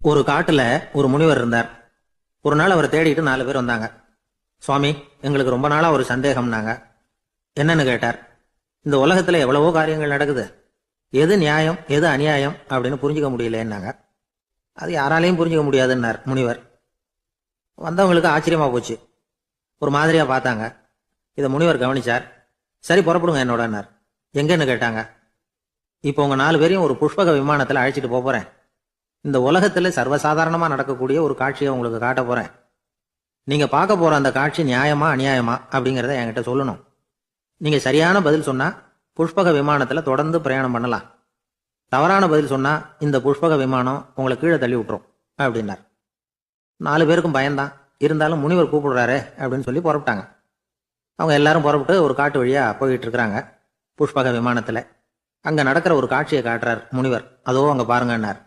ஒரு காட்டுல ஒரு முனிவர் இருந்தார். ஒரு நாள் அவரை தேடிட்டு 4 பேர் வந்தாங்க. சுவாமி, எங்களுக்கு ரொம்ப நாளா ஒரு சந்தேகம்னாங்க. என்னன்னு கேட்டார். இந்த உலகத்துல எவ்வளவோ காரியங்கள் நடக்குது, எது நியாயம் எது அநியாயம் அப்படின்னு புரிஞ்சுக்க முடியலன்னாங்க. அது யாராலையும் புரிஞ்சுக்க முடியாதுன்னார் முனிவர். வந்தவங்களுக்கு ஆச்சரியமா போச்சு, ஒரு மாதிரியா பார்த்தாங்க. இதை முனிவர் கவனிச்சார். சரி, புறப்படுங்க என்னோடன்னார். எங்கன்னு கேட்டாங்க. இப்போ உங்க 4 பேரையும் ஒரு புஷ்பக விமானத்துல அழைச்சிட்டு போறேன். இந்த உலகத்துல சர்வசாதாரணமா நடக்கக்கூடிய ஒரு காட்சியை உங்களுக்கு காட்ட போறேன். நீங்க பார்க்க போற அந்த காட்சி நியாயமா அநியாயமா அப்படிங்கறத என்கிட்ட சொல்லணும். நீங்க சரியான பதில் சொன்னா புஷ்பக விமானத்துல தொடர்ந்து பிரயாணம் பண்ணலாம். தவறான பதில் சொன்னா இந்த புஷ்பக விமானம் உங்களை கீழே தள்ளி விட்டுரும் அப்படின்னார். 4 பேருக்கும் பயம்தான். இருந்தாலும் முனிவர் கூப்பிடுறாரு அப்படின்னு சொல்லி புறப்பட்டாங்க. அவங்க எல்லாரும் புறப்பட்டு ஒரு காட்டு வழியா போயிட்டு இருக்கிறாங்க. புஷ்பக விமானத்துல அங்க நடக்கிற ஒரு காட்சியை காட்டுறார் முனிவர். அதோ அங்க பாருங்கன்னார்.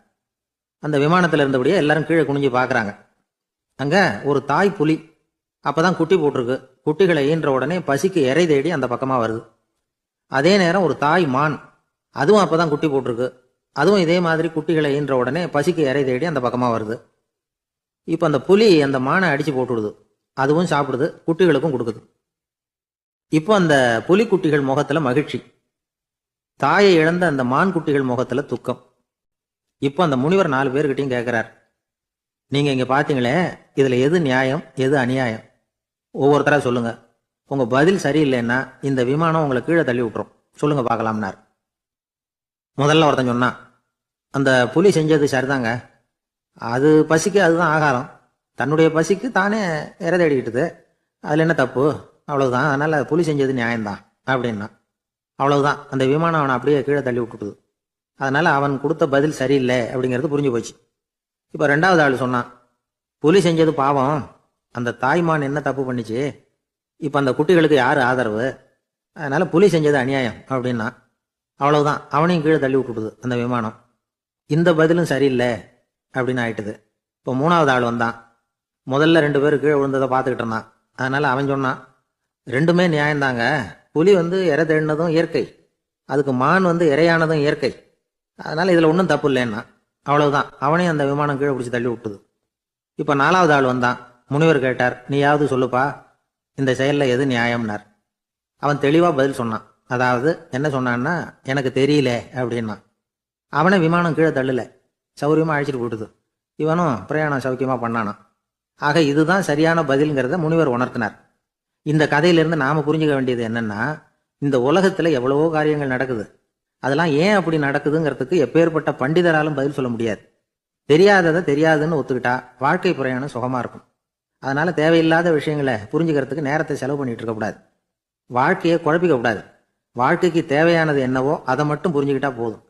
அந்த விமானத்துல இருந்தபடியே எல்லாரும் கீழே குனிஞ்சு பாக்குறாங்க. அங்க ஒரு தாய் புலி அப்பதான் குட்டி போட்டிருக்கு. குட்டிகளை ஈன்ற உடனே பசிக்கு இறை தேடி அந்த பக்கமா வருது. அதே நேரம் ஒரு தாய் மான், அதுவும் அப்பதான் குட்டி போட்டிருக்கு. அதுவும் இதே மாதிரி குட்டிகளை ஈன்ற உடனே பசிக்கு இறை தேடி அந்த பக்கமா வருது. இப்ப அந்த புலி அந்த மானை அடிச்சு போட்டுடுது. அதுவும் சாப்பிடுது, குட்டிகளுக்கும் கொடுக்குது. இப்போ அந்த புலி குட்டிகள் முகத்துல மகிழ்ச்சி, தாயை இழந்த அந்த மான் குட்டிகள் முகத்துல துக்கம். இப்போ அந்த முனிவர் 4 பேர்கிட்டையும் கேட்கிறார். நீங்க இங்க பாத்தீங்களே, இதுல எது நியாயம் எது அநியாயம்? ஒவ்வொருத்தரா சொல்லுங்க. உங்க பதில் சரியில்லைன்னா இந்த விமானம் உங்களை கீழே தள்ளி விட்டுரும். சொல்லுங்க பார்க்கலாம்னார். முதல்ல ஒருத்தன் சொன்னான், அந்த புலி செஞ்சது சரிதாங்க. அது பசிக்கு அதுதான் ஆகாரம். தன்னுடைய பசிக்கு தானே இறை தேடிக்கிட்டுது. அதுல என்ன தப்பு? அவ்வளவுதான். அதனால புலி செஞ்சது நியாயம்தான் அப்படின்னா. அவ்வளவுதான், அந்த விமானம் அவனை அப்படியே கீழே தள்ளி விட்டுட்டுது. அதனால அவன் கொடுத்த பதில் சரியில்லை அப்படிங்கிறது புரிஞ்சு போச்சு. இப்ப 2வது ஆள் சொன்னான், புலி செஞ்சது பாவம். அந்த தாய்மான் என்ன தப்பு பண்ணிச்சு? இப்ப அந்த குட்டிகளுக்கு யாரு ஆதரவு? அதனால புலி செஞ்சது அநியாயம் அப்படின்னா. அவ்வளவுதான், அவனையும் கீழே தள்ளி விட்டுட்டுது அந்த விமானம். இந்த பதிலும் சரியில்லை அப்படின்னு ஆயிட்டுது. இப்போ 3வது ஆள் வந்தான். முதல்ல 2 பேர் கீழே விழுந்ததை பார்த்துக்கிட்டு இருந்தான். அதனால அவன் சொன்னான், ரெண்டுமே நியாயம்தாங்க. புலி இறை தேடினதும் இயற்கை, அதுக்கு மான் இறையானதும் இயற்கை. அதனால இதுல ஒன்றும் தப்பு இல்லைன்னா. அவ்வளவுதான், அவனையும் அந்த விமானம் கீழே பிடிச்சி தள்ளி விட்டுது. இப்ப 4வது ஆள் வந்தான். முனிவர் கேட்டார், நீயாவது சொல்லுப்பா, இந்த செயல்ல எது நியாயம்னார். அவன் தெளிவா பதில் சொன்னான். அதாவது என்ன சொன்னான்னா, எனக்கு தெரியல அப்படின்னா. அவனை விமானம் கீழே தள்ளல, சௌரியமா அழைச்சிட்டு போட்டுது. இவனும் பிரயாணம் சௌக்கியமா பண்ணானா. ஆக இதுதான் சரியான பதில்ங்கிறத முனிவர் உணர்த்தினார். இந்த கதையிலிருந்து நாம புரிஞ்சுக்க வேண்டியது என்னன்னா, இந்த உலகத்துல எவ்வளவோ காரியங்கள் நடக்குது. அதெல்லாம் ஏன் அப்படி நடக்குதுங்கிறதுக்கு எப்பேற்பட்ட பண்டிதராலும் பதில் சொல்ல முடியாது. தெரியாததை தெரியாதுன்னு ஒத்துக்கிட்டா வாழ்க்கை பிரயாணம் சுகமா இருக்கும். அதனால தேவையில்லாத விஷயங்களை புரிஞ்சுக்கிறதுக்கு நேரத்தை செலவு பண்ணிட்டு இருக்கக்கூடாது. வாழ்க்கையை குழப்பிக்க கூடாது. வாழ்க்கைக்கு தேவையானது என்னவோ அதை மட்டும் புரிஞ்சுக்கிட்டா போதும்.